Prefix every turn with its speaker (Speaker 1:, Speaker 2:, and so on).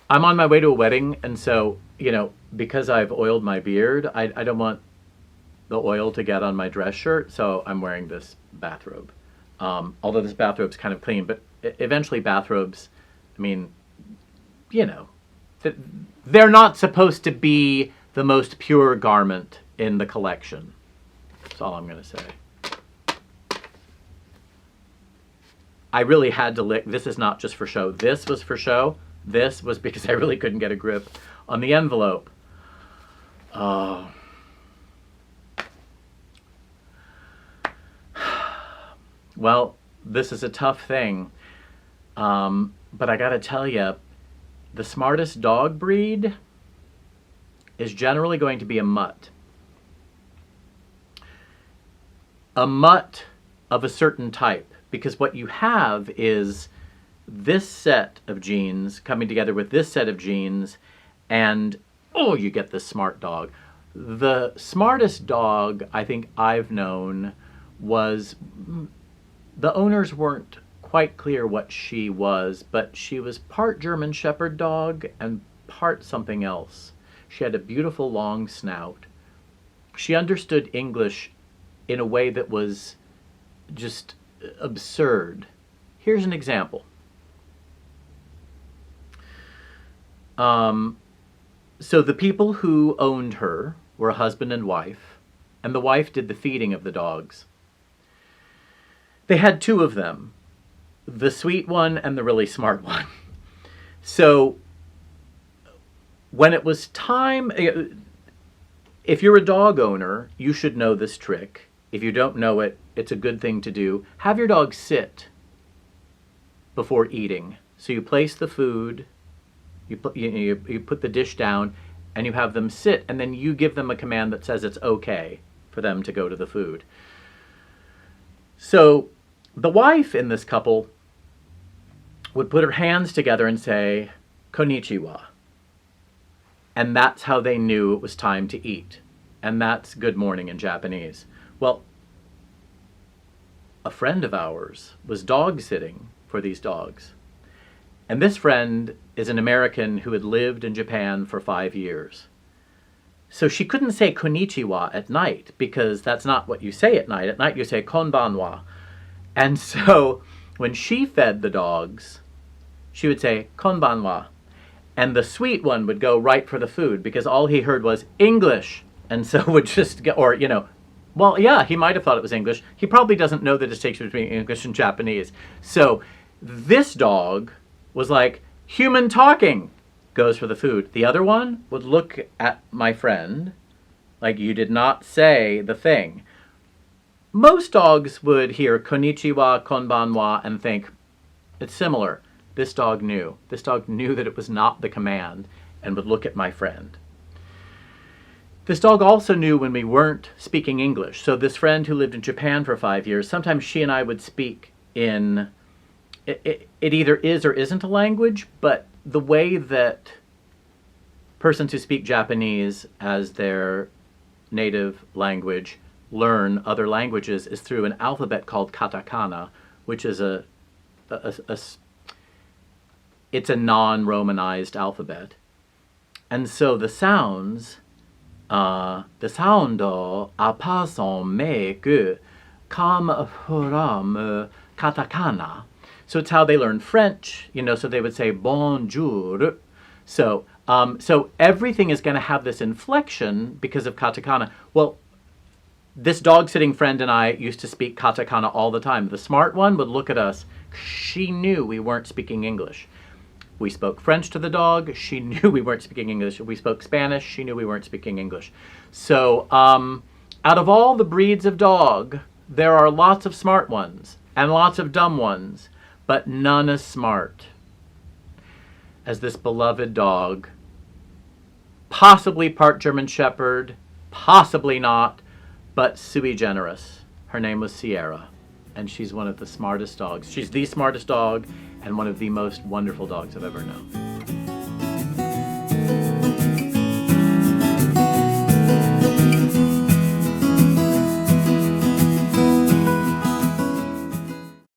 Speaker 1: I'm on my way to a wedding, and so, because I've oiled my beard, I don't want the oil to get on my dress shirt, so I'm wearing this bathrobe. Although this bathrobe's kind of clean, but eventually bathrobes, I mean, they're not supposed to be the most pure garment in the collection. That's all I'm going to say. I really had to lick. This is not just for show. This was for show. This was because I really couldn't get a grip on the envelope. Well, this is a tough thing. But I gotta tell you, the smartest dog breed is generally going to be a mutt. A mutt of a certain type. Because what you have is this set of genes coming together with this set of genes, and you get this smart dog. The smartest dog I think I've known was, the owners weren't quite clear what she was, but she was part German Shepherd dog and part something else. She had a beautiful long snout. She understood English in a way that was just absurd. Here's an example. So the people who owned her were a husband and wife, and the wife did the feeding of the dogs. They had two of them, the sweet one and the really smart one. So when it was time, if you're a dog owner, you should know this trick. If you don't know it, it's a good thing to do. Have your dog sit before eating. So you place the food, you put the dish down, and you have them sit, and then you give them a command that says it's okay for them to go to the food. So the wife in this couple would put her hands together and say, "Konnichiwa." And that's how they knew it was time to eat. And that's good morning in Japanese. Well, a friend of ours was dog sitting for these dogs. And this friend is an American who had lived in Japan for 5 years. So she couldn't say konnichiwa at night, because that's not what you say at night. At night you say konbanwa. And so when she fed the dogs, she would say konbanwa. And the sweet one would go right for the food, because all he heard was English. And so would just get, well, yeah, he might have thought it was English. He probably doesn't know the distinction between English and Japanese. So this dog was like, human talking, goes for the food. The other one would look at my friend like, you did not say the thing. Most dogs would hear konnichiwa, konbanwa, and think, it's similar. This dog knew. This dog knew that it was not the command and would look at my friend. This dog also knew when we weren't speaking English. So this friend who lived in Japan for 5 years, sometimes she and I would speak in, it either is or isn't a language, but the way that persons who speak Japanese as their native language learn other languages is through an alphabet called katakana, which is it's a non-Romanized alphabet. And so the sounds, the sound apparaissent mais que comme from katakana. So it's how they learn French, so they would say bonjour. So everything is going to have this inflection because of katakana. Well, this dog-sitting friend and I used to speak katakana all the time. The smart one would look at us. She knew we weren't speaking English. We spoke French to the dog. She knew we weren't speaking English. We spoke Spanish. She knew we weren't speaking English. So out of all the breeds of dog, there are lots of smart ones and lots of dumb ones, but none as smart as this beloved dog, possibly part German Shepherd, possibly not, but sui generis. Her name was Sierra, and she's one of the smartest dogs. She's the smartest dog and one of the most wonderful dogs I've ever known.